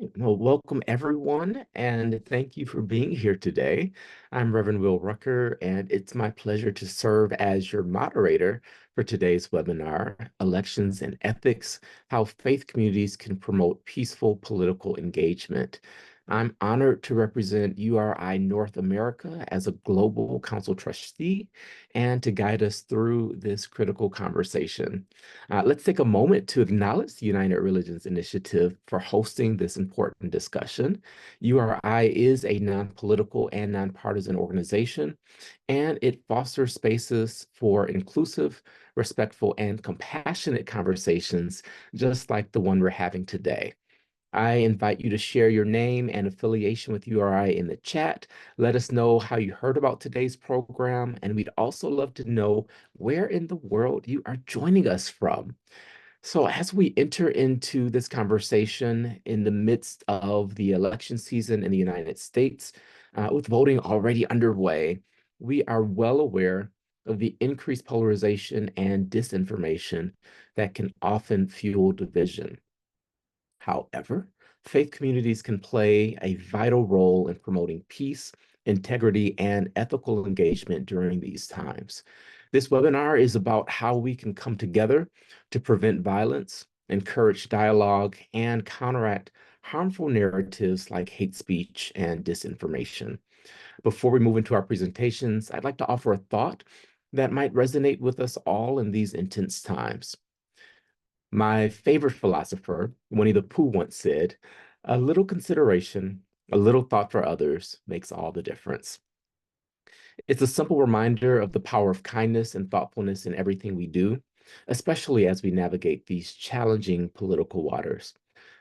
Well, welcome everyone, and thank you for being here today. I'm Reverend Will Rucker, and it's my pleasure to serve as your moderator for today's webinar, Elections and Ethics, How Faith Communities Can Promote Peaceful Political Engagement. I'm honored to represent URI North America as a Global Council trustee and to guide us through this critical conversation. Let's take a moment to acknowledge the United Religions Initiative for hosting this important discussion. URI is a non-political and nonpartisan organization, and it fosters spaces for inclusive, respectful, and compassionate conversations, just like the one we're having today. I invite you to share your name and affiliation with URI in the chat. Let us know how you heard about today's program, and we'd also love to know where in the world you are joining us from. So, as we enter into this conversation in the midst of the election season in the United States, with voting already underway, we are well aware of the increased polarization and disinformation that can often fuel division. However, faith communities can play a vital role in promoting peace, integrity, and ethical engagement during these times. This webinar is about how we can come together to prevent violence, encourage dialogue, and counteract harmful narratives like hate speech and disinformation. Before we move into our presentations, I'd like to offer a thought that might resonate with us all in these intense times. My favorite philosopher, Winnie the Pooh, once said, "A little consideration, a little thought for others makes all the difference." It's a simple reminder of the power of kindness and thoughtfulness in everything we do, especially as we navigate these challenging political waters.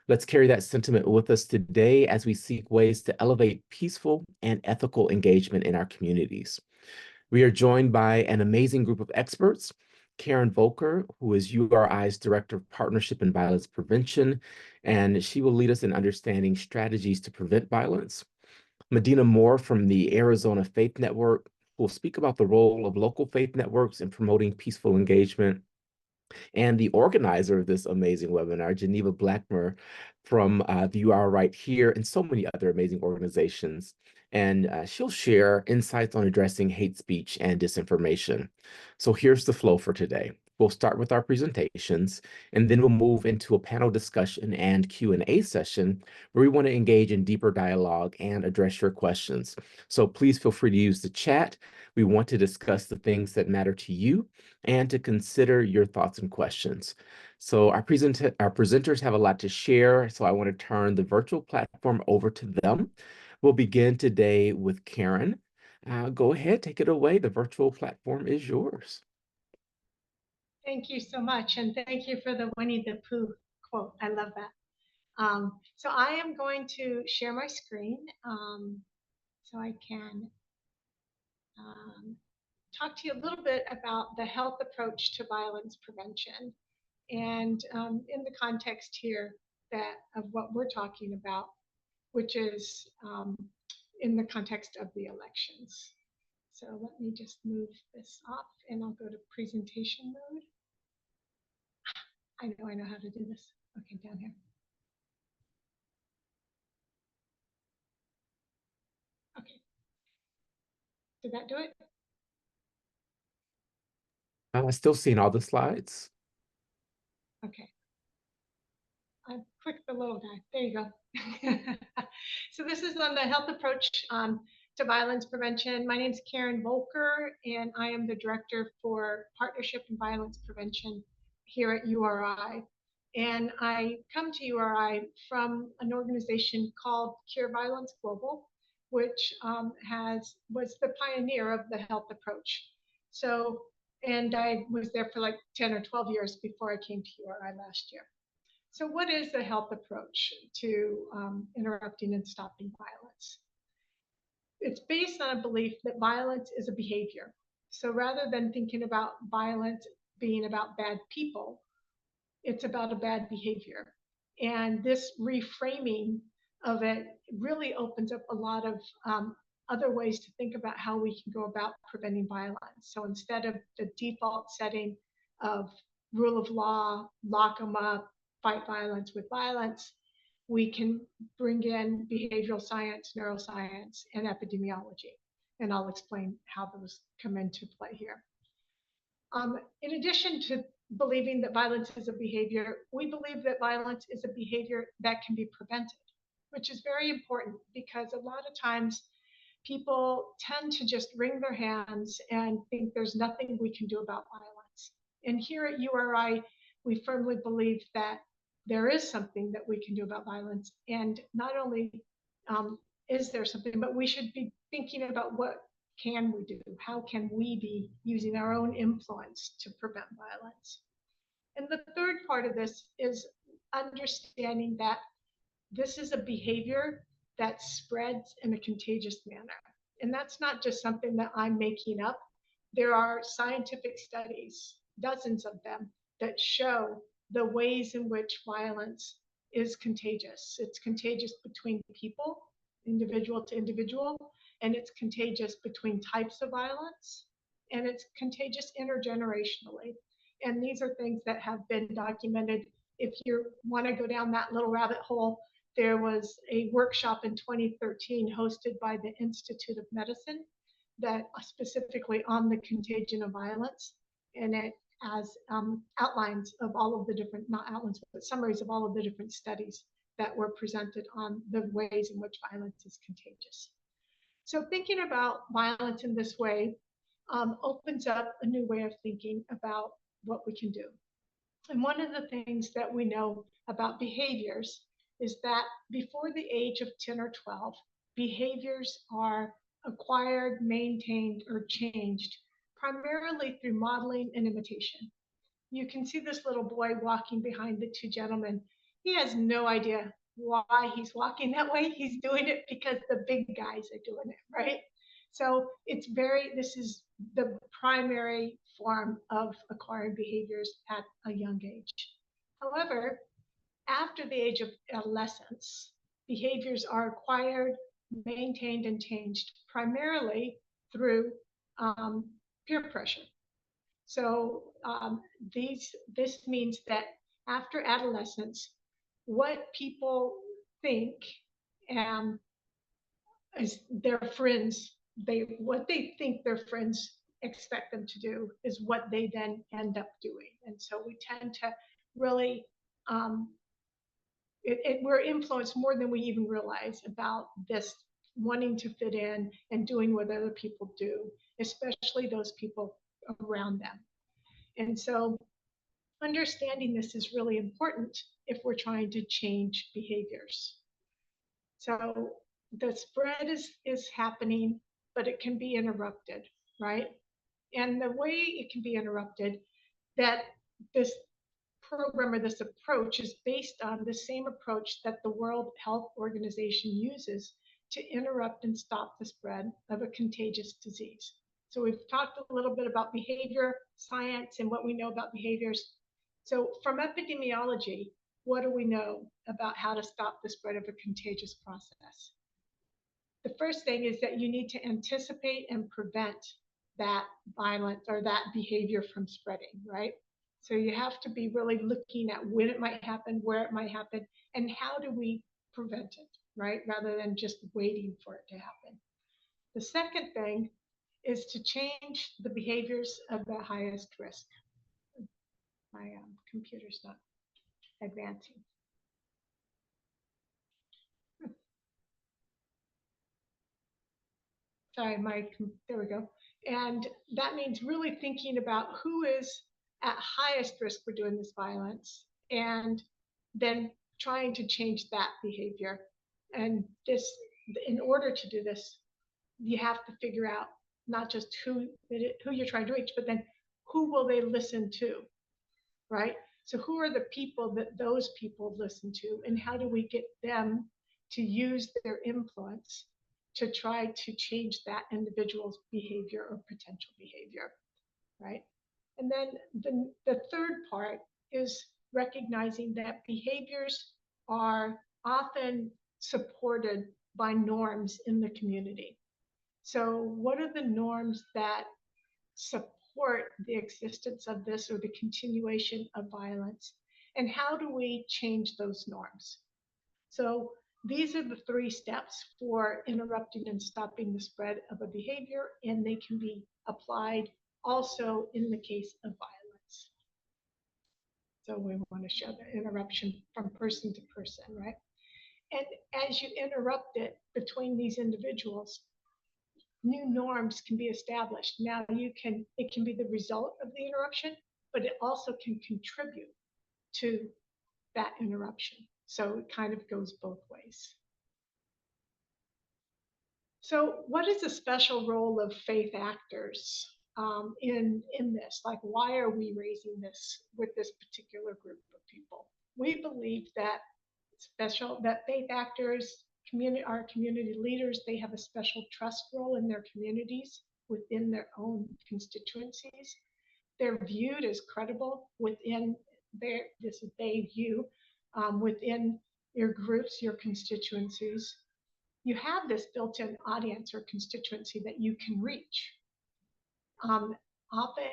Let's carry that sentiment with us today as we seek ways to elevate peaceful and ethical engagement in our communities. We are joined by an amazing group of experts. Karen Volker, who is URI's Director of Partnership and Violence Prevention, and she will lead us in understanding strategies to prevent violence. Medina Moore from the Arizona Faith Network will speak about the role of local faith networks in promoting peaceful engagement. And the organizer of this amazing webinar, Geneva Blackmer from the UR right here and so many other amazing organizations. And she'll share insights on addressing hate speech and disinformation. So here's the flow for today. We'll start with our presentations, and then we'll move into a panel discussion and Q&A session where we want to engage in deeper dialogue and address your questions. So please feel free to use the chat. We want to discuss the things that matter to you and to consider your thoughts and questions. So our presenters have a lot to share, so I want to turn the virtual platform over to them. We'll begin today with Karen. Go ahead, take it away. The virtual platform is yours. Thank you so much, and thank you for the Winnie the Pooh quote. I love that. So I am going to share my screen so I can talk to you a little bit about the health approach to violence prevention, and in the context here that of what we're talking about, which is in the context of the elections. So let me just move this off, and I'll go to presentation mode. I know how to do this. Okay, down here. Okay. Did that do it? I'm still seeing all the slides. Okay. I clicked the little guy. There you go. So this is on the health approach to violence prevention. My name is Karen Volker, and I am the Director for Partnership and Violence Prevention here at URI. And I come to URI from an organization called Cure Violence Global, which was the pioneer of the health approach. So, and I was there for like 10 or 12 years before I came to URI last year. So what is the health approach to interrupting and stopping violence? It's based on a belief that violence is a behavior. So rather than thinking about violence being about bad people, it's about a bad behavior. And this reframing of it really opens up a lot of other ways to think about how we can go about preventing violence. So instead of the default setting of rule of law, lock them up, fight violence with violence, we can bring in behavioral science, neuroscience, and epidemiology. And I'll explain how those come into play here. In addition to believing that violence is a behavior, we believe that violence is a behavior that can be prevented, which is very important because a lot of times people tend to just wring their hands and think there's nothing we can do about violence. And here at URI, we firmly believe that there is something that we can do about violence. And not only is there something, but we should be thinking about what can we do? How can we be using our own influence to prevent violence? And the third part of this is understanding that this is a behavior that spreads in a contagious manner. And that's not just something that I'm making up. There are scientific studies, dozens of them, that show the ways in which violence is contagious. It's contagious between people, individual to individual, and it's contagious between types of violence, and it's contagious intergenerationally. And these are things that have been documented. If you want to go down that little rabbit hole, there was a workshop in 2013 hosted by the Institute of Medicine that specifically on the contagion of violence, and it has outlines of all of the different, not outlines, but summaries of all of the different studies that were presented on the ways in which violence is contagious. So thinking about violence in this way opens up a new way of thinking about what we can do. And one of the things that we know about behaviors is that before the age of 10 or 12, behaviors are acquired, maintained, or changed primarily through modeling and imitation. You can see this little boy walking behind the two gentlemen. He has no idea why he's walking that way. He's doing it because the big guys are doing it, right? So this is the primary form of acquired behaviors at a young age. However, after the age of adolescence, behaviors are acquired, maintained, and changed primarily through peer pressure. So this means that after adolescence, what people think is their friends, what they think their friends expect them to do is what they then end up doing. And so we tend to really we're influenced more than we even realize about this wanting to fit in and doing what other people do, especially those people around them. And so understanding this is really important if we're trying to change behaviors. So the spread is happening, but it can be interrupted, right? And the way it can be interrupted, that this program or this approach is based on the same approach that the World Health Organization uses to interrupt and stop the spread of a contagious disease. So we've talked a little bit about behavior science and what we know about behaviors. So from epidemiology, what do we know about how to stop the spread of a contagious process? The first thing is that you need to anticipate and prevent that violence or that behavior from spreading, right? So you have to be really looking at when it might happen, where it might happen, and how do we prevent it, right? Rather than just waiting for it to happen. The second thing is to change the behaviors of the highest risk. My computer's not advancing. Sorry, there we go. And that means really thinking about who is at highest risk for doing this violence and then trying to change that behavior. And in order to do this, you have to figure out not just who you're trying to reach, but then who will they listen to, right? So who are the people that those people listen to, and how do we get them to use their influence to try to change that individual's behavior or potential behavior, right? And then the third part is recognizing that behaviors are often supported by norms in the community. So what are the norms that support the existence of this or the continuation of violence? And how do we change those norms? So these are the 3 steps for interrupting and stopping the spread of a behavior, and they can be applied also in the case of violence. So we want to show the interruption from person to person, right? And as you interrupt it between these individuals, new norms can be established. Now it can be the result of the interruption, but it also can contribute to that interruption. So it kind of goes both ways. So what is the special role of faith actors in this? Like, why are we raising this with this particular group of people? We believe that faith actors, our community leaders, they have a special trust role in their communities within their own constituencies. They're viewed as credible within within your groups, your constituencies. You have this built-in audience or constituency that you can reach. Often,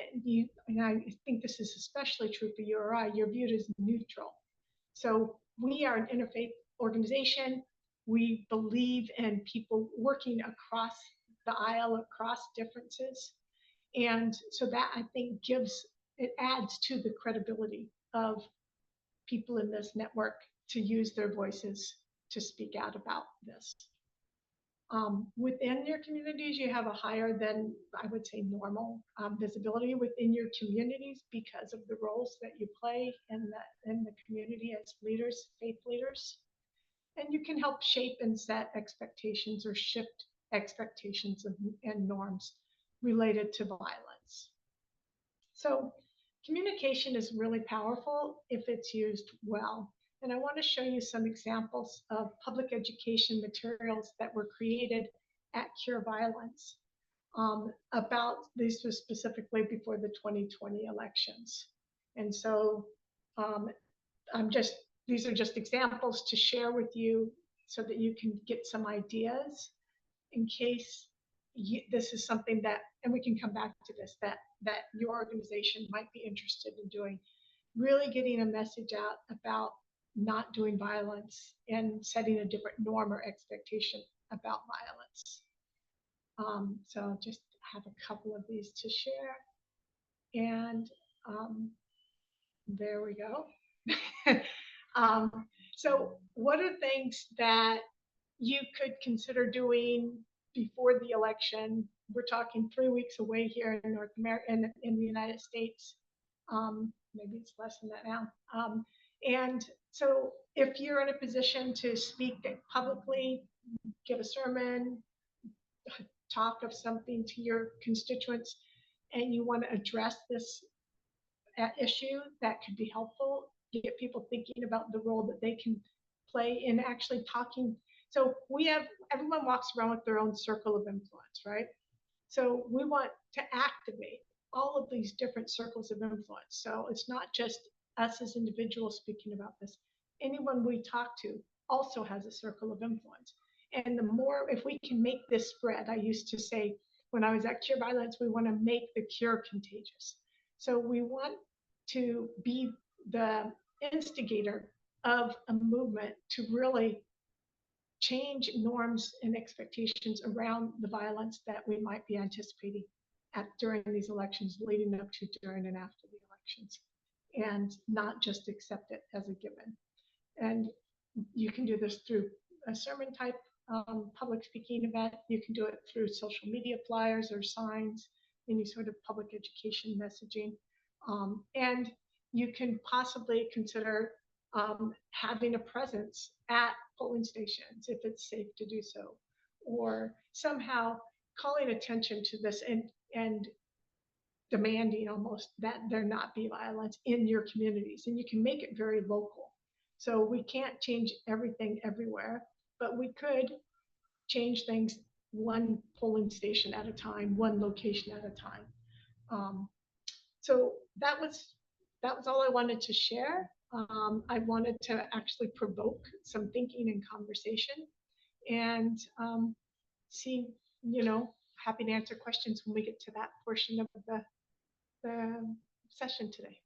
and I think this is especially true for URI, you're viewed as neutral. So we are an interfaith organization. We believe in people working across the aisle, across differences. And so that, I think, it adds to the credibility of people in this network to use their voices to speak out about this. Within your communities, you have a higher than, I would say, normal visibility within your communities because of the roles that you play in the community as leaders, faith leaders. And you can help shape and set expectations or shift expectations and norms related to violence. So communication is really powerful if it's used well. And I want to show you some examples of public education materials that were created at Cure Violence about these was specifically before the 2020 elections. And so these are just examples to share with you so that you can get some ideas in case this is something that, and we can come back to this, that your organization might be interested in doing, really getting a message out about not doing violence and setting a different norm or expectation about violence. So I'll just have a couple of these to share. And there we go. So what are things that you could consider doing before the election? We're talking 3 weeks away here in North America, in the United States. Maybe it's less than that now. And so if you're in a position to speak publicly, give a sermon, talk of something to your constituents, and you want to address this issue, that could be helpful. Get people thinking about the role that they can play in actually talking. So everyone walks around with their own circle of influence, right? So we want to activate all of these different circles of influence. So it's not just us as individuals speaking about this. Anyone we talk to also has a circle of influence. And the more, if we can make this spread, I used to say when I was at Cure Violence, we want to make the cure contagious. So we want to be the instigator of a movement to really change norms and expectations around the violence that we might be anticipating during these elections, leading up to, during, and after the elections, and not just accept it as a given. And you can do this through a sermon type public speaking event. You can do it through social media flyers or signs, any sort of public education messaging. And you can possibly consider having a presence at polling stations if it's safe to do so, or somehow calling attention to this and demanding almost that there not be violence in your communities. And you can make it very local. So we can't change everything everywhere, but we could change things one polling station at a time, one location at a time. So that was all I wanted to share. I wanted to actually provoke some thinking and conversation, and see, happy to answer questions when we get to that portion of the session today.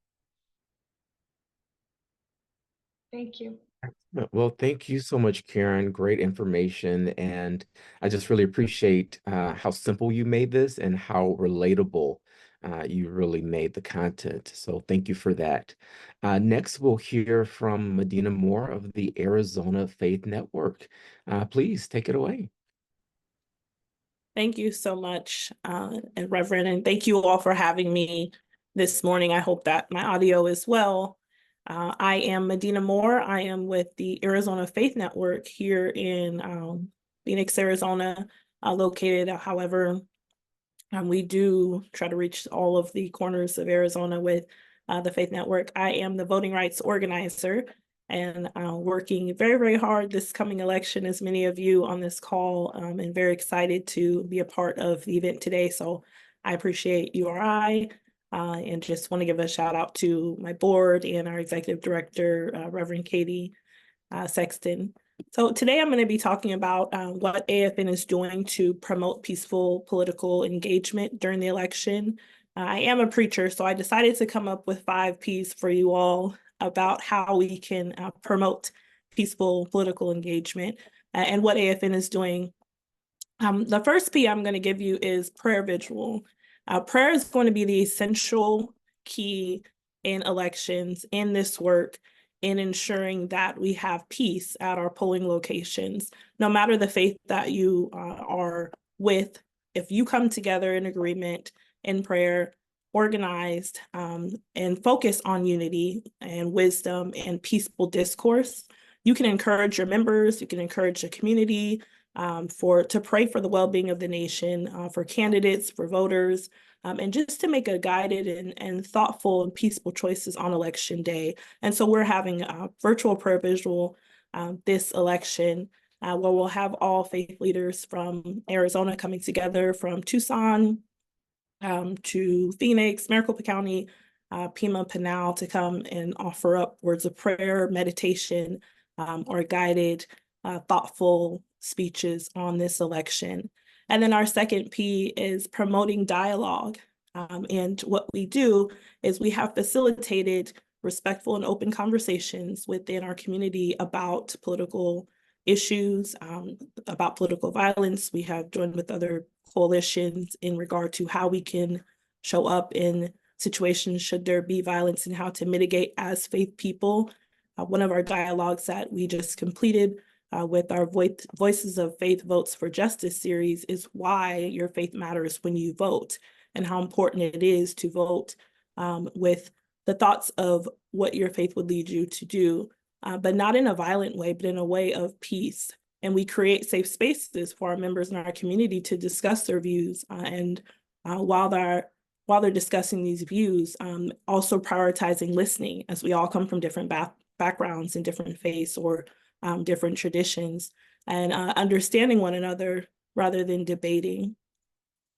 Thank you. Well, thank you so much, Karen. Great information. And I just really appreciate how simple you made this and how relatable you really made the content. So thank you for that. Next, we'll hear from Medina Moore of the Arizona Faith Network. Please take it away. Thank you so much, and Reverend, and thank you all for having me this morning. I hope that my audio is well. I am Medina Moore. I am with the Arizona Faith Network here in Phoenix, Arizona, located, however, we do try to reach all of the corners of Arizona with the Faith Network. I am the voting rights organizer and working very, very hard this coming election, as many of you on this call, and very excited to be a part of the event today. So I appreciate URI and just want to give a shout out to my board and our executive director, Reverend Katie Sexton. So today I'm going to be talking about what AFN is doing to promote peaceful political engagement during the election. I am a preacher, so I decided to come up with 5 P's for you all about how we can promote peaceful political engagement and what AFN is doing. The first P I'm going to give you is prayer vigil. Prayer is going to be the essential key in elections, in this work, in ensuring that we have peace at our polling locations. No matter the faith that you are with, if you come together in agreement in prayer, organized, and focus on unity and wisdom and peaceful discourse, you can encourage your members, you can encourage the community, to pray for the well-being of the nation, for candidates, for voters, and just to make a guided and thoughtful and peaceful choices on election day. And so we're having a virtual prayer visual this election where we'll have all faith leaders from Arizona coming together, from Tucson to Phoenix, Maricopa County, Pima, Pinal, to come and offer up words of prayer, meditation, or guided, thoughtful speeches on this election. And then our second P is promoting dialogue. And what we do is we have facilitated respectful and open conversations within our community about political issues, about political violence. We have joined with other coalitions in regard to how we can show up in situations should there be violence and how to mitigate as faith people. One of our dialogues that we just completed with our Voices of Faith Votes for Justice series is why your faith matters when you vote and how important it is to vote with the thoughts of what your faith would lead you to do, but not in a violent way, but in a way of peace. And we create safe spaces for our members in our community to discuss their views and while they're discussing these views, also prioritizing listening, as we all come from different backgrounds and different faiths or different traditions, and understanding one another rather than debating.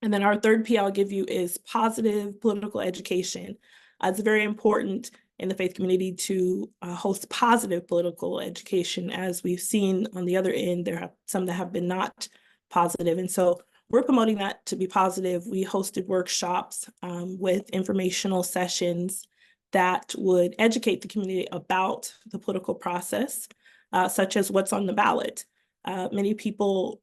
And then our third P I'll give you is positive political education. It's very important in the faith community to host positive political education. As we've seen on the other end, there are some that have been not positive. And so we're promoting that to be positive. We hosted workshops with informational sessions that would educate the community about the political process, such as what's on the ballot. Many people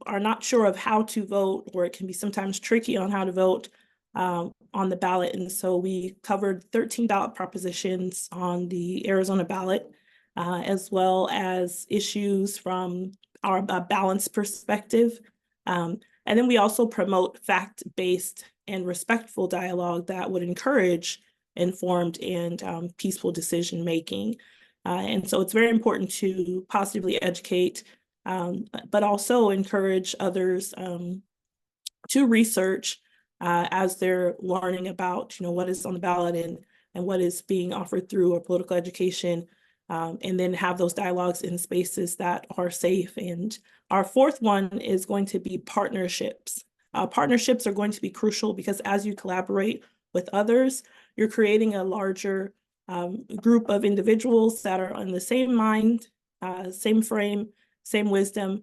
are not sure of how to vote, or it can be sometimes tricky on how to vote on the ballot. And so we covered 13 ballot propositions on the Arizona ballot, as well as issues from our balance perspective. And then we also promote fact-based and respectful dialogue that would encourage informed and peaceful decision-making. And so it's very important to positively educate, but also encourage others to research as they're learning about, what is on the ballot and what is being offered through a political education, and then have those dialogues in spaces that are safe. And our fourth one is going to be partnerships. Partnerships are going to be crucial because as you collaborate with others, you're creating a larger group of individuals that are on the same mind, same frame, same wisdom.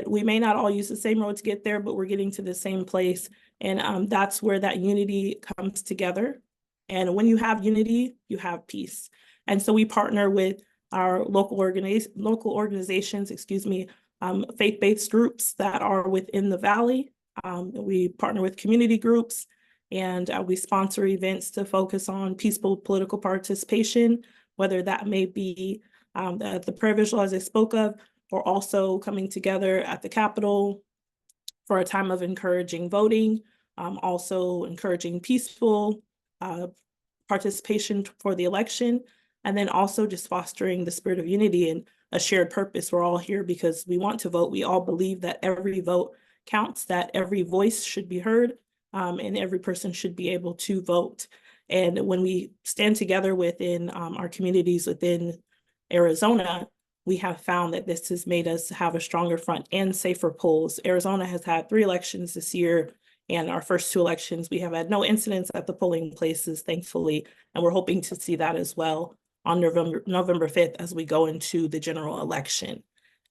We may not all use the same road to get there, but we're getting to the same place. And that's where that unity comes together. And when you have unity, you have peace. And so we partner with our local organizations, faith-based groups that are within the Valley. We partner with community groups, and we sponsor events to focus on peaceful political participation, whether that may be the prayer visual, as I spoke of, or also coming together at the Capitol for a time of encouraging voting, also encouraging peaceful participation for the election, and then also just fostering the spirit of unity and a shared purpose. We're all here because we want to vote. We all believe that every vote counts, that every voice should be heard, and every person should be able to vote. And when we stand together within our communities within Arizona, we have found that this has made us have a stronger front and safer polls. Arizona has had 3 elections this year, and our first 2 elections, we have had no incidents at the polling places, thankfully, and we're hoping to see that as well on November 5th as we go into the general election.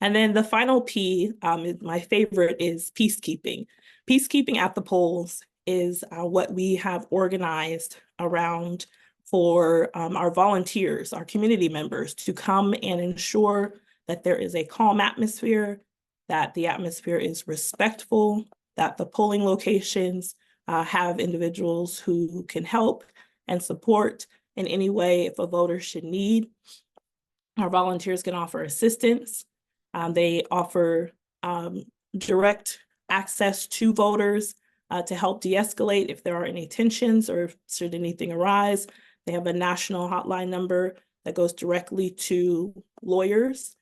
And then the final P, my favorite, is peacekeeping. Peacekeeping at the polls is what we have organized around for our volunteers, our community members, to come and ensure that there is a calm atmosphere, that the atmosphere is respectful, that the polling locations have individuals who can help and support in any way if a voter should need. Our volunteers can offer assistance. They offer direct access to voters to help de-escalate if there are any tensions or should anything arise. They have a national hotline number that goes directly to lawyers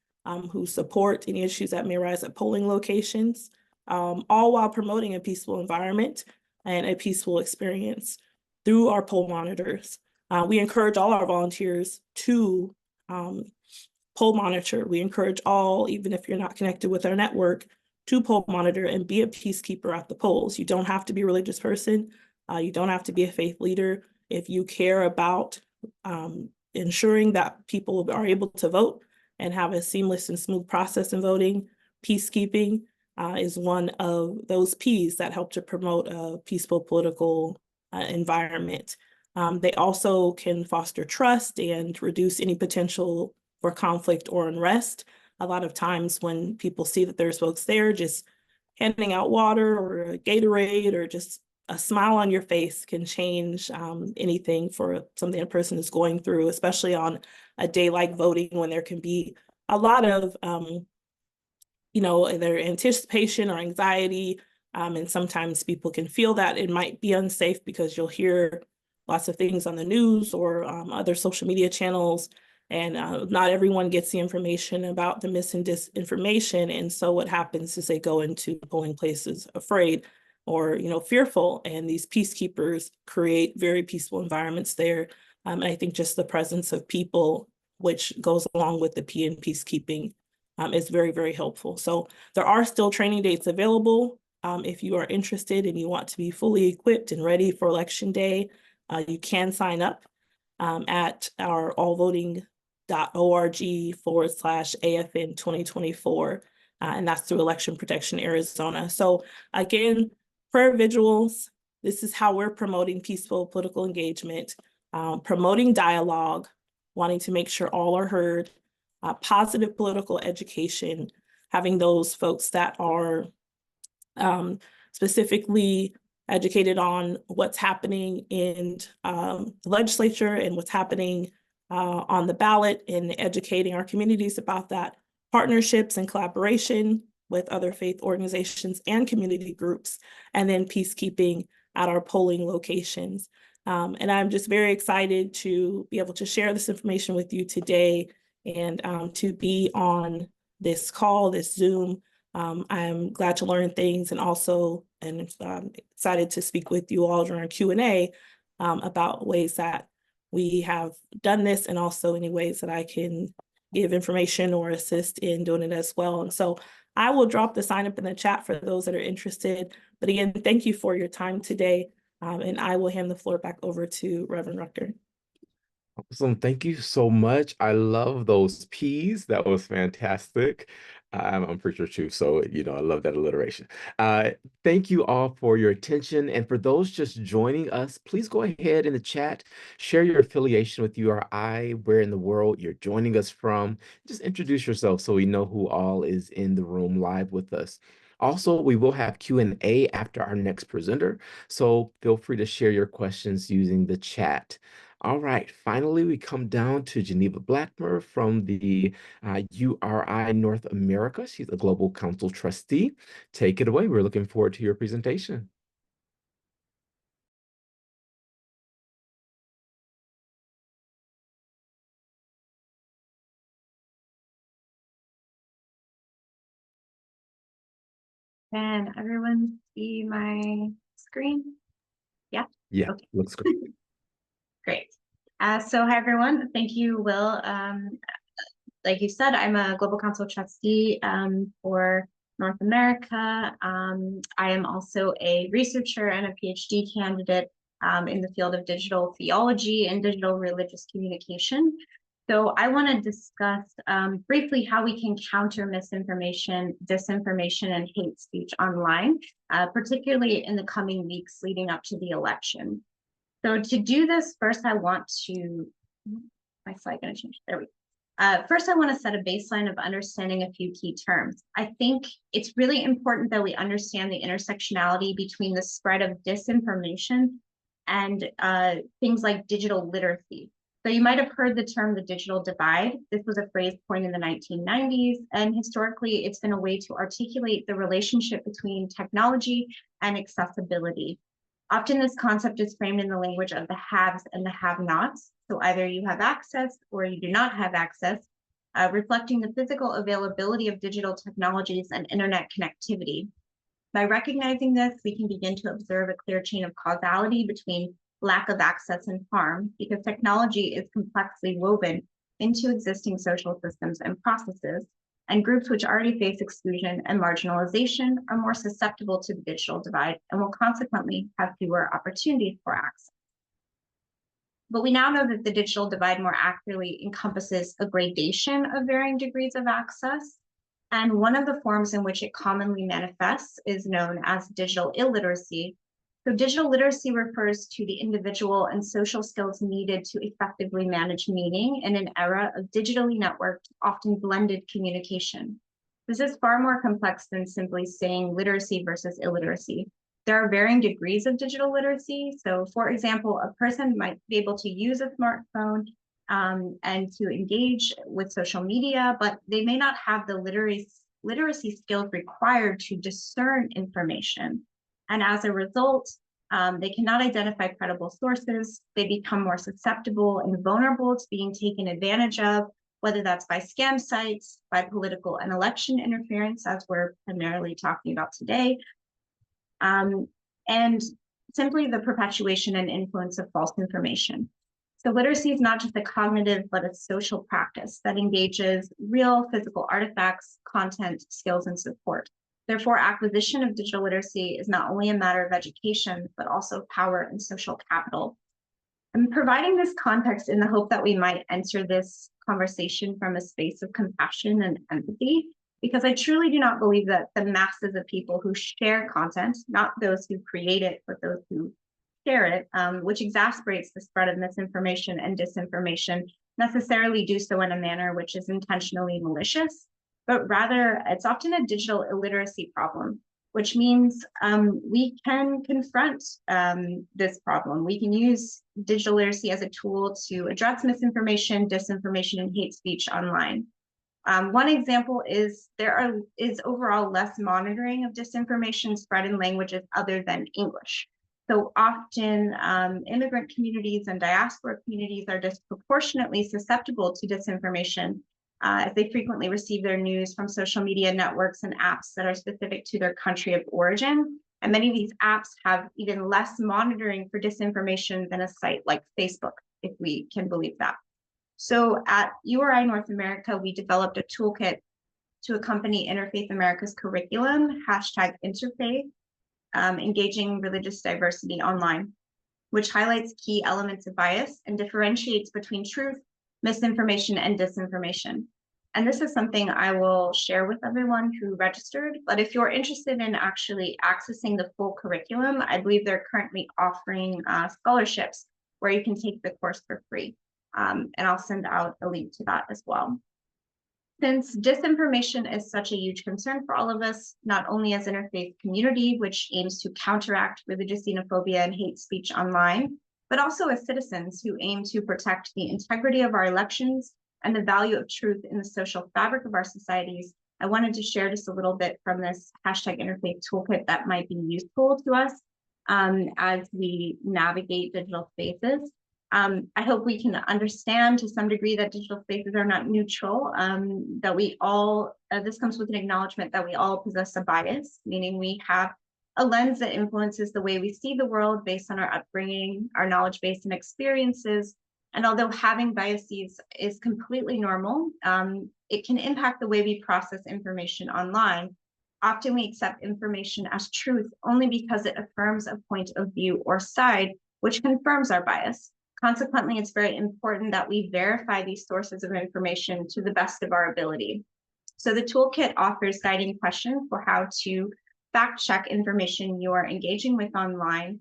who support any issues that may arise at polling locations, all while promoting a peaceful environment and a peaceful experience through our poll monitors. We encourage all our volunteers to poll monitor. We encourage all, even if you're not connected with our network, to poll monitor and be a peacekeeper at the polls. You don't have to be a religious person. You don't have to be a faith leader. If you care about ensuring that people are able to vote and have a seamless and smooth process in voting, peacekeeping is one of those P's that help to promote a peaceful political environment. They also can foster trust and reduce any potential for conflict or unrest. A lot of times when people see that there's folks there just handing out water or a Gatorade or just a smile on your face can change anything for something a person is going through, especially on a day like voting when there can be a lot of either anticipation or anxiety. And sometimes people can feel that it might be unsafe because you'll hear lots of things on the news or other social media channels. And not everyone gets the information about the mis and disinformation. And so what happens is they go into polling places afraid or fearful. And these peacekeepers create very peaceful environments there. And I think just the presence of people, which goes along with the P in peacekeeping, is very, very helpful. So there are still training dates available. If you are interested and you want to be fully equipped and ready for election day, you can sign up at our allvoting.org/AFN 2024. And that's through Election Protection Arizona. So again, prayer vigils, this is how we're promoting peaceful political engagement, promoting dialogue, wanting to make sure all are heard, positive political education, having those folks that are specifically educated on what's happening in the legislature and what's happening on the ballot, and educating our communities about that, partnerships and collaboration with other faith organizations and community groups, and then peacekeeping at our polling locations. And I'm just very excited to be able to share this information with you today and to be on this call, this Zoom. I'm glad to learn things and also excited to speak with you all during Q&A about ways that we have done this and also any ways that I can give information or assist in doing it as well. And so I will drop the sign up in the chat for those that are interested. But again, thank you for your time today. And I will hand the floor back over to Reverend Rucker. Awesome. Thank you so much. I love those P's. That was fantastic. I'm pretty sure too. So, I love that alliteration. Uh, Thank you all for your attention. And for those just joining us, please go ahead in the chat, share your affiliation with URI, where in the world you're joining us from. Just introduce yourself so we know who all is in the room live with us. Also, we will have Q&A after our next presenter, so feel free to share your questions using the chat. All right, finally, we come down to Geneva Blackmer from the URI North America. She's a Global Council trustee. Take it away. We're looking forward to your presentation. Can everyone see my screen? Yeah? Yeah, Okay, looks great. great. So hi everyone, thank you, Will. Like you said, I'm a Global Council trustee for North America. I am also a researcher and a PhD candidate in the field of digital theology and digital religious communication. So I want to discuss briefly how we can counter misinformation, disinformation, and hate speech online, particularly in the coming weeks leading up to the election. So to do this, first I want to, my slide going to change, there we go. First, I want to set a baseline of understanding a few key terms. I think it's really important that we understand the intersectionality between the spread of disinformation and things like digital literacy. So you might have heard the term the digital divide. This was a phrase coined in the 1990s, and historically it's been a way to articulate the relationship between technology and accessibility. Often this concept is framed in the language of the haves and the have-nots. So either you have access or you do not have access, reflecting the physical availability of digital technologies and internet connectivity. By recognizing this, we can begin to observe a clear chain of causality between lack of access and harm, because technology is complexly woven into existing social systems and processes, and groups which already face exclusion and marginalization are more susceptible to the digital divide and will consequently have fewer opportunities for access. But we now know that the digital divide more accurately encompasses a gradation of varying degrees of access. And one of the forms in which it commonly manifests is known as digital illiteracy. So digital literacy refers to the individual and social skills needed to effectively manage meaning in an era of digitally networked, often blended communication. This is far more complex than simply saying literacy versus illiteracy. There are varying degrees of digital literacy. So for example, a person might be able to use a smartphone and to engage with social media, but they may not have the literacy skills required to discern information. And as a result, they cannot identify credible sources. They become more susceptible and vulnerable to being taken advantage of, whether that's by scam sites, by political and election interference, as we're primarily talking about today, and simply the perpetuation and influence of false information. So literacy is not just a cognitive, but a social practice that engages real physical artifacts, content, skills, and support. Therefore, acquisition of digital literacy is not only a matter of education, but also power and social capital. I'm providing this context in the hope that we might enter this conversation from a space of compassion and empathy, because I truly do not believe that the masses of people who share content, not those who create it, but those who share it, which exasperates the spread of misinformation and disinformation, necessarily do so in a manner which is intentionally malicious, but rather it's often a digital illiteracy problem, which means we can confront this problem. We can use digital literacy as a tool to address misinformation, disinformation, and hate speech online. One example is there is overall less monitoring of disinformation spread in languages other than English. So often immigrant communities and diaspora communities are disproportionately susceptible to disinformation as they frequently receive their news from social media networks and apps that are specific to their country of origin. And many of these apps have even less monitoring for disinformation than a site like Facebook, if we can believe that. So at URI North America, we developed a toolkit to accompany Interfaith America's curriculum, #Interfaith, engaging religious diversity online, which highlights key elements of bias and differentiates between truth, misinformation, and disinformation. And this is something I will share with everyone who registered. But if you're interested in actually accessing the full curriculum, I believe they're currently offering scholarships where you can take the course for free. And I'll send out a link to that as well. Since disinformation is such a huge concern for all of us, not only as interfaith community, which aims to counteract religious xenophobia and hate speech online, but also as citizens who aim to protect the integrity of our elections and the value of truth in the social fabric of our societies, I wanted to share just a little bit from this #interfaith toolkit that might be useful to us as we navigate digital spaces. I hope we can understand to some degree that digital spaces are not neutral, that we all, this comes with an acknowledgement that we all possess a bias, meaning we have a lens that influences the way we see the world based on our upbringing, our knowledge base and experiences. And although having biases is completely normal, it can impact the way we process information online. Often we accept information as truth only because it affirms a point of view or side, which confirms our bias. Consequently, it's very important that we verify these sources of information to the best of our ability. So the toolkit offers guiding questions for how to fact check information you're engaging with online.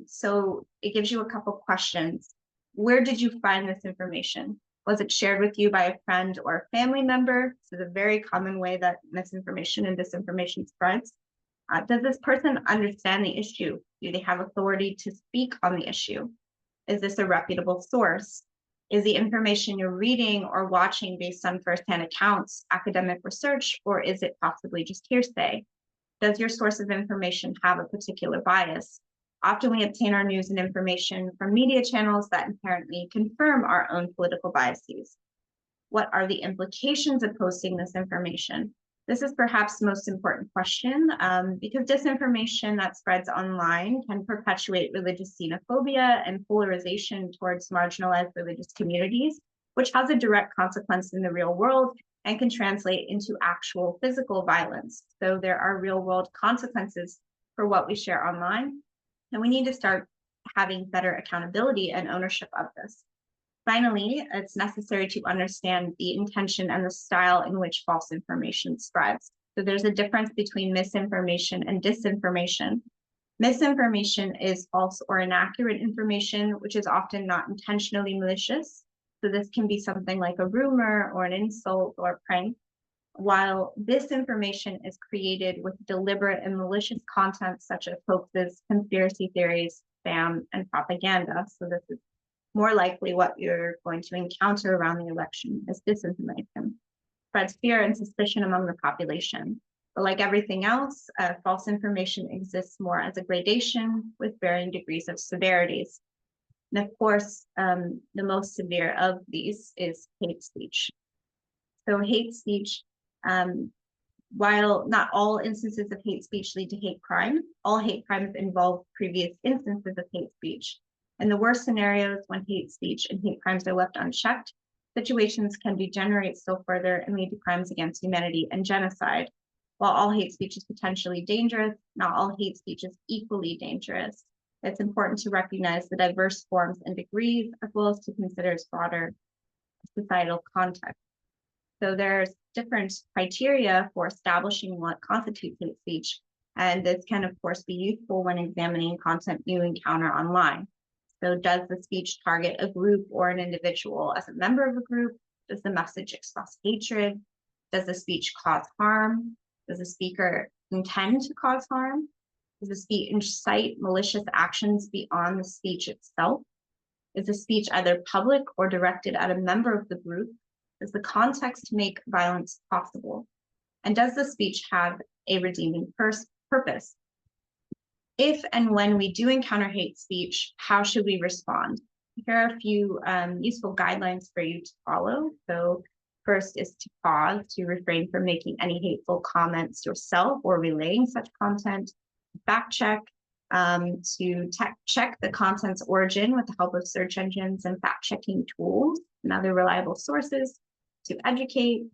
So it gives you a couple questions. Where did you find this information? Was it shared with you by a friend or a family member? This is a very common way that misinformation and disinformation spreads. Does this person understand the issue? Do they have authority to speak on the issue? Is this a reputable source? Is the information you're reading or watching based on firsthand accounts, academic research, or is it possibly just hearsay? Does your source of information have a particular bias? Often we obtain our news and information from media channels that inherently confirm our own political biases. What are the implications of posting this information? This is perhaps the most important question because disinformation that spreads online can perpetuate religious xenophobia and polarization towards marginalized religious communities, which has a direct consequence in the real world and can translate into actual physical violence. So there are real world consequences for what we share online, and we need to start having better accountability and ownership of this. Finally, it's necessary to understand the intention and the style in which false information spreads. So there's a difference between misinformation and disinformation. Misinformation is false or inaccurate information, which is often not intentionally malicious. So this can be something like a rumor or an insult or a prank, while disinformation is created with deliberate and malicious content such as hoaxes, conspiracy theories, spam, and propaganda. So this is more likely what you're going to encounter around the election is disinformation. Spreads fear and suspicion among the population. But like everything else, false information exists more as a gradation with varying degrees of severities. And of course, the most severe of these is hate speech. So hate speech, while not all instances of hate speech lead to hate crime, all hate crimes involve previous instances of hate speech. In the worst scenarios, when hate speech and hate crimes are left unchecked, situations can degenerate still further and lead to crimes against humanity and genocide. While all hate speech is potentially dangerous, not all hate speech is equally dangerous. It's important to recognize the diverse forms and degrees, as well as to consider its broader societal context. So there's different criteria for establishing what constitutes hate speech, and this can, of course, be useful when examining content you encounter online. So does the speech target a group or an individual as a member of a group? Does the message express hatred? Does the speech cause harm? Does the speaker intend to cause harm? Does the speech incite malicious actions beyond the speech itself? Is the speech either public or directed at a member of the group? Does the context make violence possible? And does the speech have a redeeming purpose? If and when we do encounter hate speech, how should we respond? Here are a few useful guidelines for you to follow. So first is to pause, to refrain from making any hateful comments yourself or relaying such content. Fact check, to check the content's origin with the help of search engines and fact-checking tools and other reliable sources. To educate,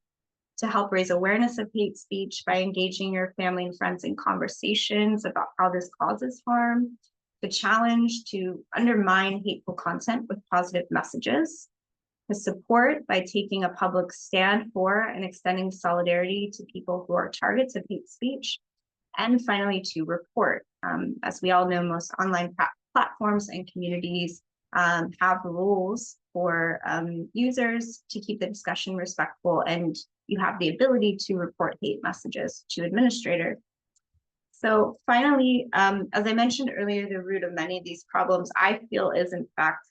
to help raise awareness of hate speech by engaging your family and friends in conversations about how this causes harm, to challenge, to undermine hateful content with positive messages, to support by taking a public stand for and extending solidarity to people who are targets of hate speech, and finally to report. As we all know, most online platforms and communities have rules for users to keep the discussion respectful, and you have the ability to report hate messages to administrators. So finally, as I mentioned earlier, the root of many of these problems, I feel, is in fact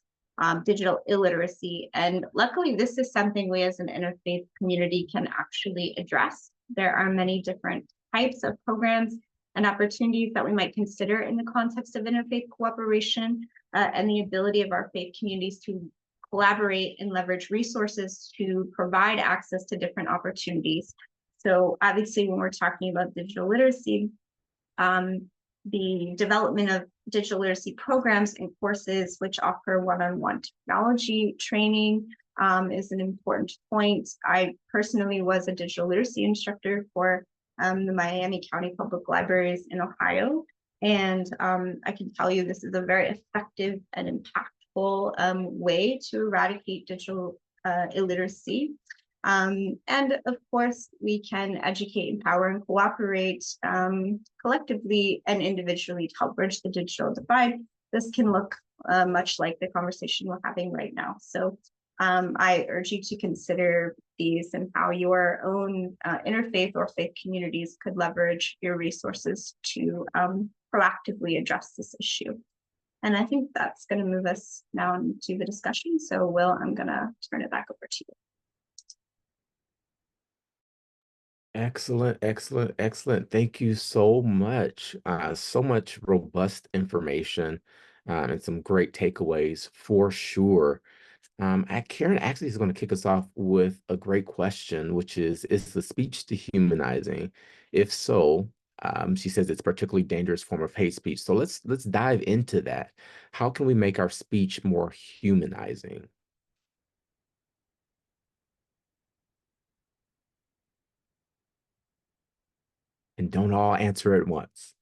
digital illiteracy. And luckily, this is something we as an interfaith community can actually address. There are many different types of programs and opportunities that we might consider in the context of interfaith cooperation, and the ability of our faith communities to collaborate and leverage resources to provide access to different opportunities. So obviously, when we're talking about digital literacy, the development of digital literacy programs and courses which offer one-on-one technology training is an important point. I personally was a digital literacy instructor for the Miami County Public Libraries in Ohio. And I can tell you this is a very effective and impactful way to eradicate digital illiteracy. And of course, we can educate, empower, and cooperate collectively and individually to help bridge the digital divide. This can look much like the conversation we're having right now. So I urge you to consider these and how your own interfaith or faith communities could leverage your resources to proactively address this issue. And I think that's going to move us now into the discussion. So Will, I'm going to turn it back over to you. Excellent, excellent, excellent. Thank you so much. So much robust information, and some great takeaways for sure. Karen actually is going to kick us off with a great question, which is the speech dehumanizing? If so, she says it's a particularly dangerous form of hate speech. So let's dive into that. How can we make our speech more humanizing? And don't all answer at once.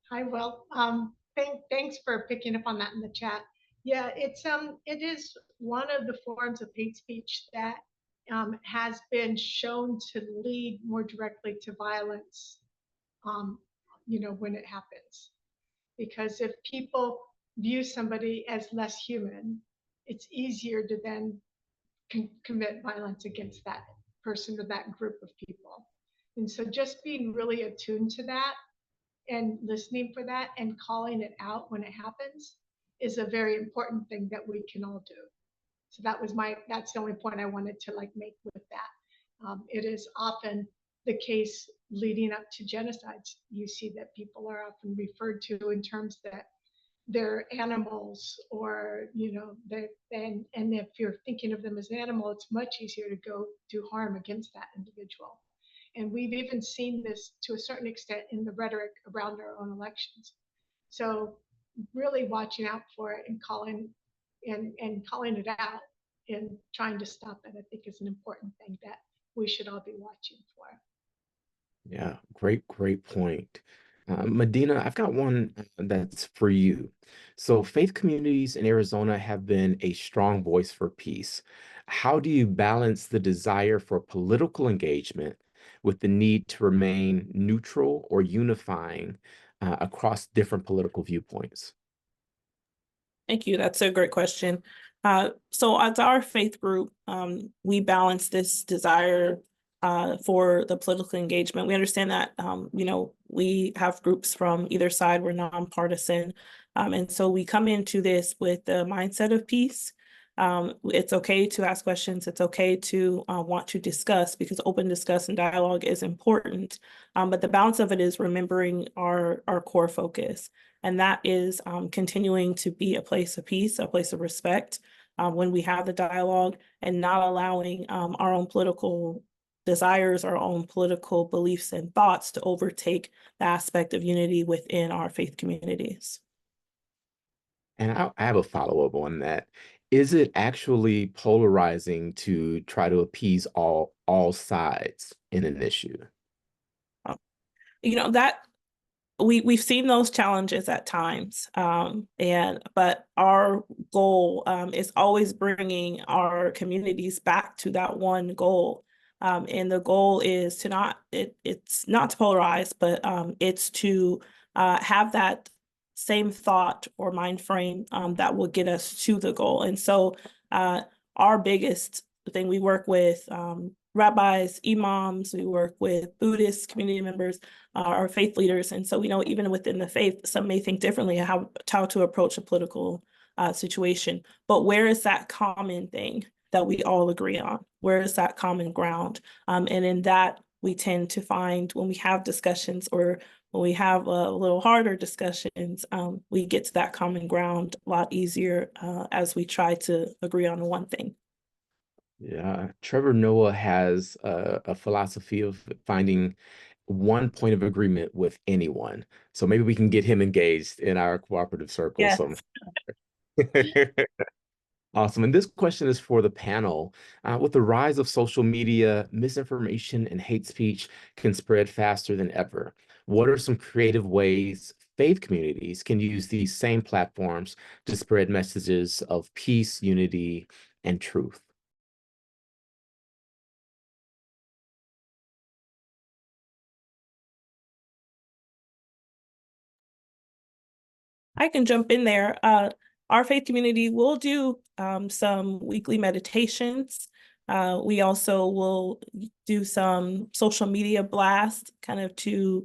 Hi, Will. Thanks for picking up on that in the chat. Yeah, it is one of the forms of hate speech that has been shown to lead more directly to violence, when it happens. Because if people view somebody as less human, it's easier to then commit violence against that person or that group of people. And so just being really attuned to that and listening for that and calling it out when it happens is a very important thing that we can all do. So that's the only point I wanted to make with that. It is often the case leading up to genocides. You see that people are often referred to in terms that they're animals, or and if you're thinking of them as an animal, it's much easier to go do harm against that individual. And we've even seen this to a certain extent in the rhetoric around our own elections. So really watching out for it and calling it out and trying to stop it, I think, is an important thing that we should all be watching for. Yeah, great point. Medina, I've got one that's for you. So, faith communities in Arizona have been a strong voice for peace. How do you balance the desire for political engagement with the need to remain neutral or unifying across different political viewpoints? Thank you. That's a great question. So as our faith group, we balance this desire for the political engagement. We understand that, we have groups from either side. We're nonpartisan. And so we come into this with the mindset of peace. It's okay to ask questions. It's okay to want to discuss, because open discuss and dialogue is important. But the balance of it is remembering our core focus. And that is continuing to be a place of peace, a place of respect when we have the dialogue, and not allowing our own political desires, our own political beliefs and thoughts to overtake the aspect of unity within our faith communities. And I have a follow-up on that. Is it actually polarizing to try to appease all sides in an issue? That we've seen those challenges at times, but our goal is always bringing our communities back to that one goal. And the goal is to it's not to polarize, but it's to have that same thought or mind frame that will get us to the goal. And so our biggest thing, we work with rabbis, imams, we work with Buddhist community members, our faith leaders. And so we know even within the faith, some may think differently how to approach a political situation. But where is that common thing that we all agree on? Where is that common ground? And in that, we tend to find when we have discussions or when we have a little harder discussions, we get to that common ground a lot easier as we try to agree on one thing. Yeah, Trevor Noah has a philosophy of finding one point of agreement with anyone. So maybe we can get him engaged in our cooperative circle. Yes. So awesome. And this question is for the panel. With the rise of social media, misinformation and hate speech can spread faster than ever. What are some creative ways faith communities can use these same platforms to spread messages of peace, unity, and truth? I can jump in there. Our faith community will do some weekly meditations. We also will do some social media blasts kind of to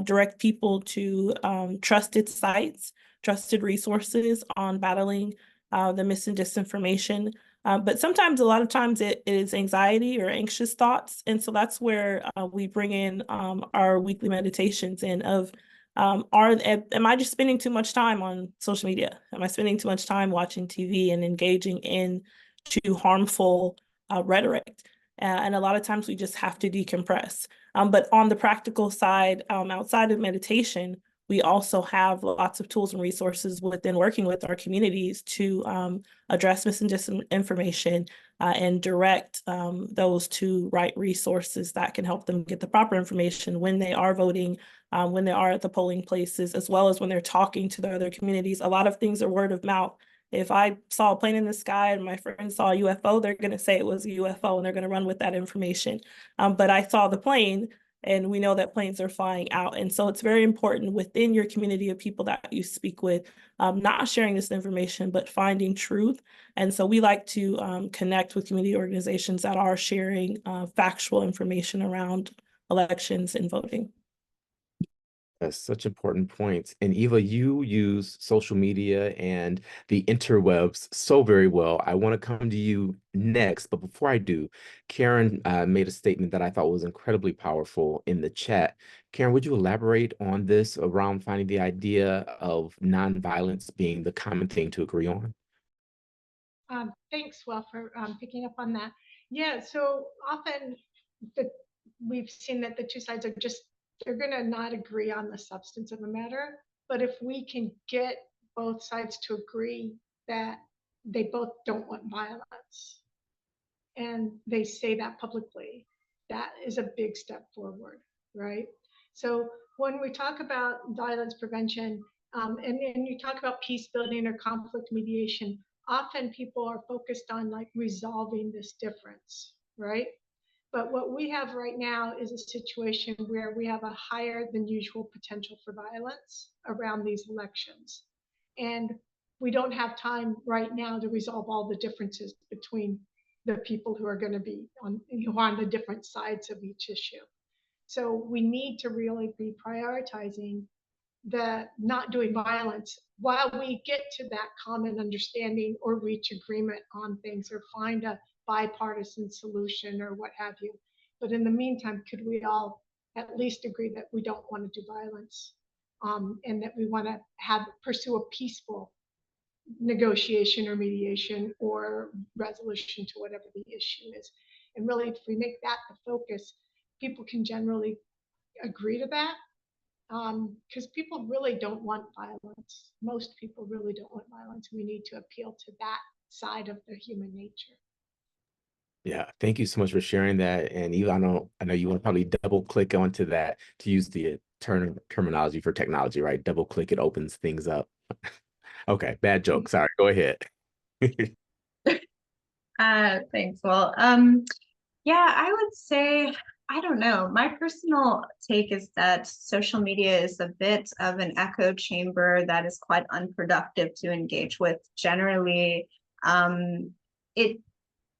direct people to trusted sites, trusted resources on battling the mis and disinformation. But sometimes, a lot of times, it is anxiety or anxious thoughts. And so that's where we bring in our weekly meditations in of am I just spending too much time on social media? Am I spending too much time watching TV and engaging in too harmful rhetoric? And a lot of times we just have to decompress. But on the practical side, outside of meditation, we also have lots of tools and resources within working with our communities to address mis and disinformation and direct those to right resources that can help them get the proper information when they are voting, when they are at the polling places, as well as when they're talking to the other communities. A lot of things are word of mouth. If I saw a plane in the sky and my friends saw a UFO, they're going to say it was a UFO and they're going to run with that information. But I saw the plane and we know that planes are flying out. And so it's very important within your community of people that you speak with, not sharing this information, but finding truth. And so we like to connect with community organizations that are sharing factual information around elections and voting. That's such important points. And Eva, you use social media and the interwebs so very well. I want to come to you next, but before I do, Karen made a statement that I thought was incredibly powerful in the chat. Karen, would you elaborate on this around finding the idea of nonviolence being the common thing to agree on? Thanks, Will, for picking up on that. Yeah, so often we've seen that the two sides are they're going to not agree on the substance of a matter. But if we can get both sides to agree that they both don't want violence and they say that publicly, that is a big step forward, right? So when we talk about violence prevention and you talk about peace building or conflict mediation, often people are focused on like resolving this difference, right? But what we have right now is a situation where we have a higher than usual potential for violence around these elections. And we don't have time right now to resolve all the differences between the people who are going to be on the different sides of each issue. So we need to really be prioritizing the not doing violence while we get to that common understanding or reach agreement on things or find a bipartisan solution or what have you. But in the meantime, could we all at least agree that we don't want to do violence and that we want to pursue a peaceful negotiation or mediation or resolution to whatever the issue is. And really, if we make that the focus, people can generally agree to that because people really don't want violence. Most people really don't want violence. We need to appeal to that side of the human nature. Yeah, thank you so much for sharing that. And Eva, I know you want to probably double click onto that to use the terminology for technology, right? Double click, it opens things up. Okay, bad joke. Sorry, go ahead. Thanks. Well, yeah, I would say, I don't know. My personal take is that social media is a bit of an echo chamber that is quite unproductive to engage with. Generally, it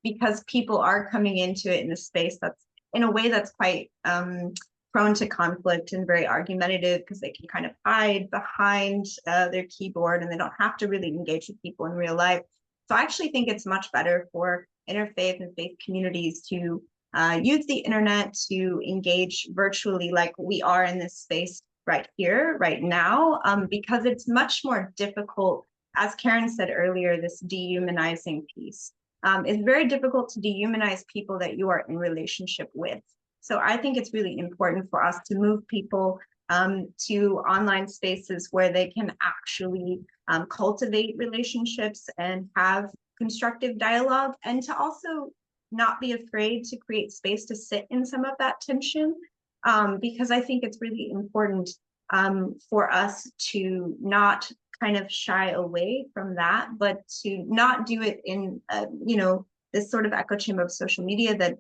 because people are coming into it in a space that's in a way that's quite prone to conflict and very argumentative because they can kind of hide behind their keyboard and they don't have to really engage with people in real life. So I actually think it's much better for interfaith and faith communities to use the internet to engage virtually like we are in this space right here, right now, because it's much more difficult, as Karen said earlier, this dehumanizing piece. It's very difficult to dehumanize people that you are in relationship with. So I think it's really important for us to move people to online spaces where they can actually cultivate relationships and have constructive dialogue, and to also not be afraid to create space to sit in some of that tension, because I think it's really important for us to not kind of shy away from that, but to not do it in, this sort of echo chamber of social media that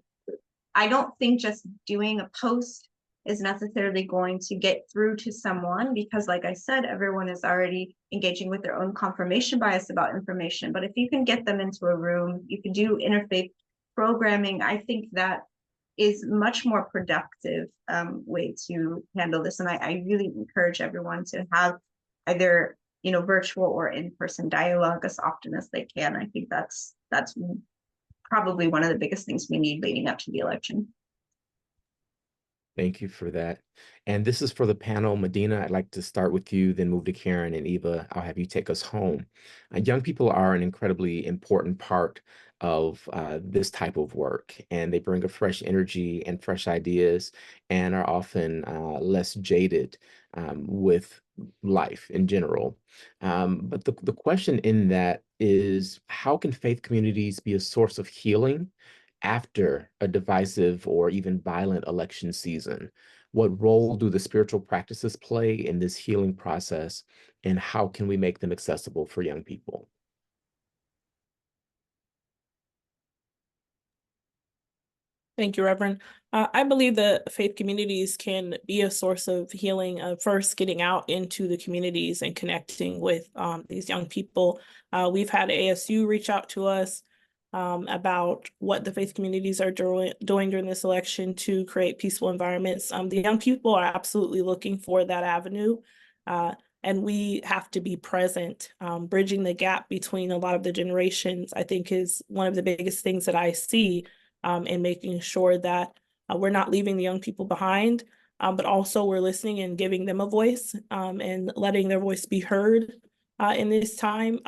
I don't think just doing a post is necessarily going to get through to someone, because like I said, everyone is already engaging with their own confirmation bias about information. But if you can get them into a room, you can do interfaith programming, I think that is much more productive way to handle this. And I really encourage everyone to have either virtual or in-person dialogue as often as they can. I think that's probably one of the biggest things we need leading up to the election. Thank you for that. And this is for the panel. Medina, I'd like to start with you, then move to Karen, and Eva, I'll have you take us home. Young people are an incredibly important part of this type of work, and they bring a fresh energy and fresh ideas and are often less jaded with life in general. But the question in that is, how can faith communities be a source of healing after a divisive or even violent election season? What role do the spiritual practices play in this healing process, and how can we make them accessible for young people? Thank you, Reverend. I believe that faith communities can be a source of healing, first getting out into the communities and connecting with these young people. We've had ASU reach out to us about what the faith communities are doing during this election to create peaceful environments. The young people are absolutely looking for that avenue, and we have to be present. Bridging the gap between a lot of the generations, I think, is one of the biggest things that I see, and making sure that we're not leaving the young people behind, but also we're listening and giving them a voice, and letting their voice be heard in this time,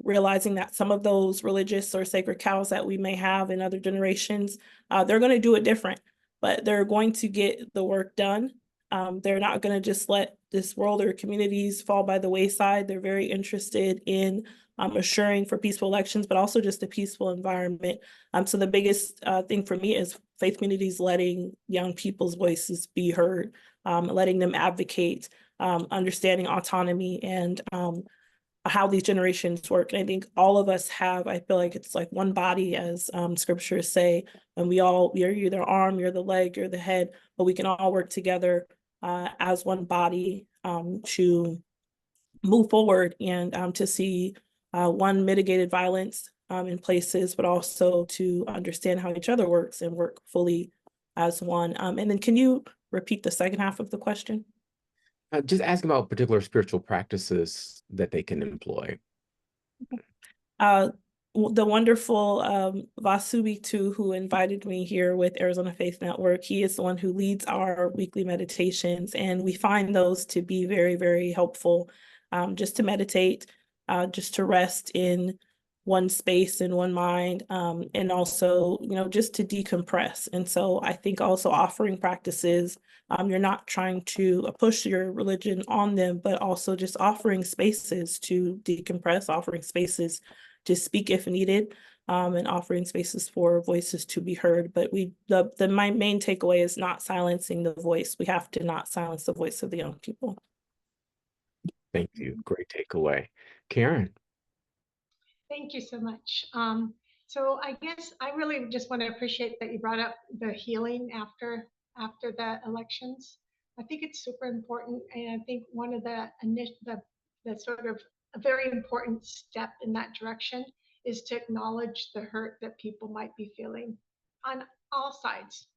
realizing that some of those religious or sacred cows that we may have in other generations, they're going to do it different, but they're going to get the work done. They're not going to just let this world or communities fall by the wayside. They're very interested in assuring for peaceful elections, but also just a peaceful environment. So the biggest thing for me is faith communities letting young people's voices be heard, letting them advocate, understanding autonomy and how these generations work. And I think all of us have, I feel like it's like one body, as scriptures say, and you're either arm, you're the leg, you're the head, but we can all work together as one body to move forward and to see one, mitigated violence in places, but also to understand how each other works and work fully as one. And then can you repeat the second half of the question? Just asking about particular spiritual practices that they can employ. Uh, the wonderful Vasubi too, who invited me here with Arizona Faith Network, he is the one who leads our weekly meditations, and we find those to be very, very helpful, just to meditate, just to rest in one space and one mind, and also, just to decompress. And so I think also offering practices, you're not trying to push your religion on them, but also just offering spaces to decompress, offering spaces to speak if needed. and offering spaces for voices to be heard. But my main takeaway is not silencing the voice. We have to not silence the voice of the young people. Thank you. Great takeaway. Karen. Thank you so much. So I guess I really just want to appreciate that you brought up the healing after the elections. I think it's super important, and I think one of the sort of a very important step in that direction is to acknowledge the hurt that people might be feeling on all sides.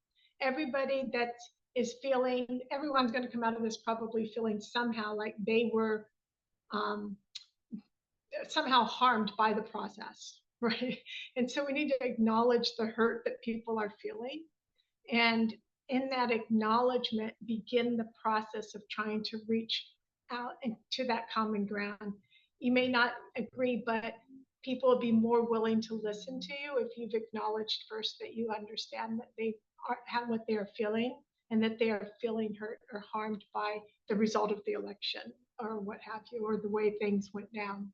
Everybody that is feeling, everyone's going to come out of this probably feeling somehow like they were um, somehow harmed by the process, right? And so we need to acknowledge the hurt that people are feeling. And in that acknowledgement, begin the process of trying to reach out to that common ground. You may not agree, but people will be more willing to listen to you if you've acknowledged first that you understand that they have what they are feeling and that they are feeling hurt or harmed by the result of the election or what have you, or the way things went down.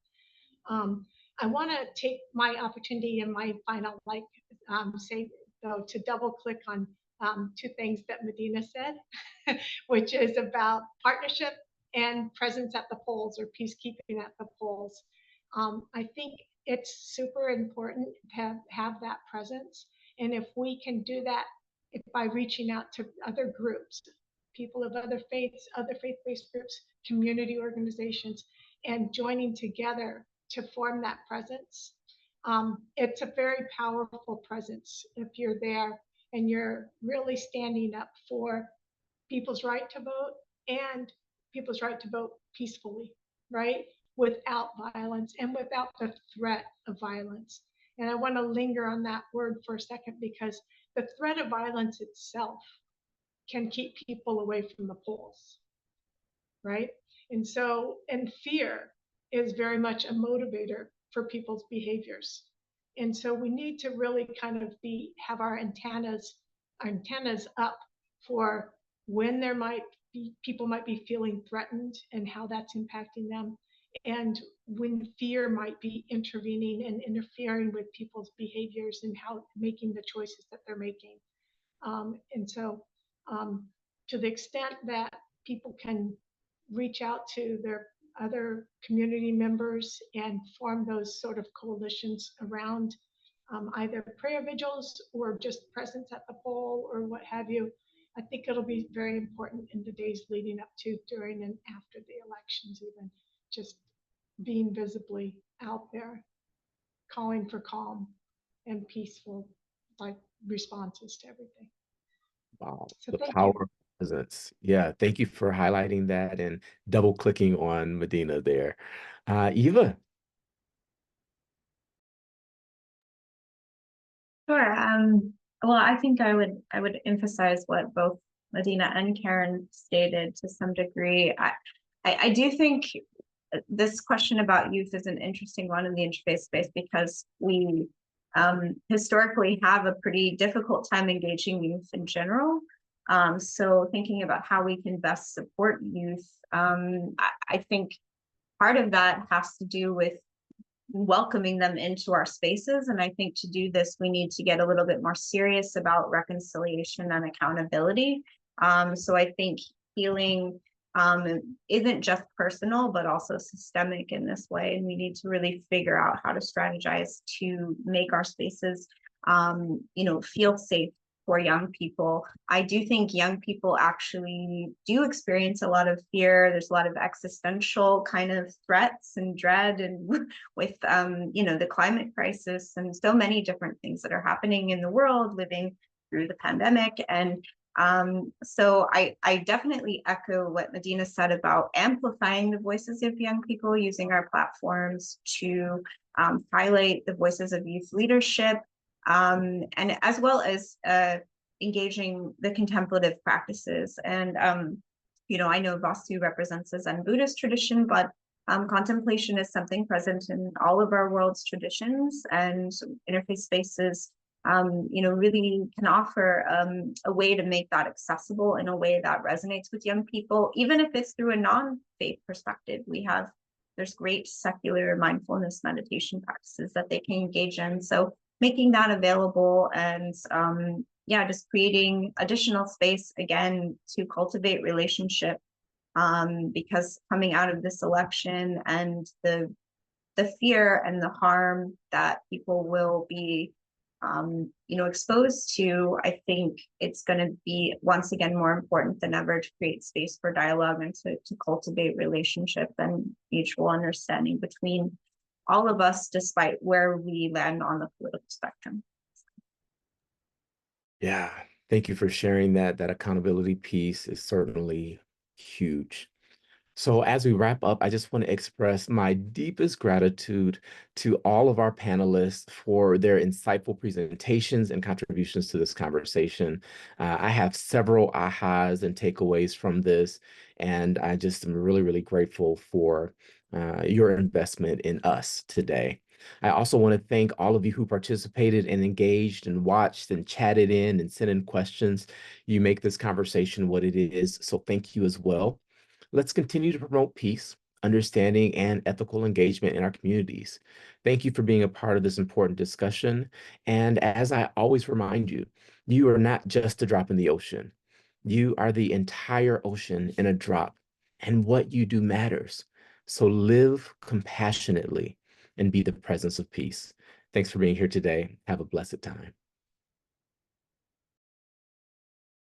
I want to take my opportunity in my final, say, though, to double click on two things that Medina said, which is about partnership and presence at the polls, or peacekeeping at the polls. I think it's super important to have that presence. And if we can do that by reaching out to other groups, people of other faiths, other faith-based groups, community organizations, and joining together to form that presence. It's a very powerful presence if you're there and you're really standing up for people's right to vote and people's right to vote peacefully, right? Without violence and without the threat of violence. And I want to linger on that word for a second, because the threat of violence itself can keep people away from the polls, right? And so, and fear is very much a motivator for people's behaviors. And so we need to really kind of have our antennas up for when there might be people might be feeling threatened and how that's impacting them, and when fear might be intervening and interfering with people's behaviors and how making the choices that they're making. And so to the extent that people can reach out to their other community members and form those sort of coalitions around either prayer vigils or just presence at the poll or what have you, I think it'll be very important in the days leading up to, during, and after the elections, even just being visibly out there, calling for calm and peaceful responses to everything. Wow, So the thank power you. of presence. Yeah, thank you for highlighting that and double clicking on Medina there. Eva. Sure. Well, I think I would emphasize what both Medina and Karen stated to some degree. I do think this question about youth is an interesting one in the interfaith space, because we historically have a pretty difficult time engaging youth in general. So thinking about how we can best support youth, I think part of that has to do with welcoming them into our spaces. And I think to do this, we need to get a little bit more serious about reconciliation and accountability. So I think healing isn't just personal, but also systemic in this way. And we need to really figure out how to strategize to make our spaces, feel safe for young people. I do think young people actually do experience a lot of fear. There's a lot of existential kind of threats and dread, and with the climate crisis and so many different things that are happening in the world, living through the pandemic. And so I definitely echo what Medina said about amplifying the voices of young people, using our platforms to highlight the voices of youth leadership, and as well as engaging the contemplative practices. And I know Vastu represents a Zen Buddhist tradition, but contemplation is something present in all of our world's traditions, and interfaith spaces really can offer a way to make that accessible in a way that resonates with young people, even if it's through a non-faith perspective. There's great secular mindfulness meditation practices that they can engage in. So making that available and yeah, just creating additional space again to cultivate relationship, because coming out of this election and the fear and the harm that people will be exposed to, I think it's going to be once again more important than ever to create space for dialogue and to cultivate relationship and mutual understanding between all of us, despite where we land on the political spectrum. Yeah, thank you for sharing that. That accountability piece is certainly huge. So, as we wrap up, I just want to express my deepest gratitude to all of our panelists for their insightful presentations and contributions to this conversation. I have several ahas and takeaways from this, and I just am really, really grateful for your investment in us today. I also want to thank all of you who participated and engaged and watched and chatted in and sent in questions. You make this conversation what it is, so thank you as well. Let's continue to promote peace, understanding, and ethical engagement in our communities. Thank you for being a part of this important discussion. And as I always remind you, you are not just a drop in the ocean. You are the entire ocean in a drop, and what you do matters. So live compassionately and be the presence of peace. Thanks for being here today. Have a blessed time.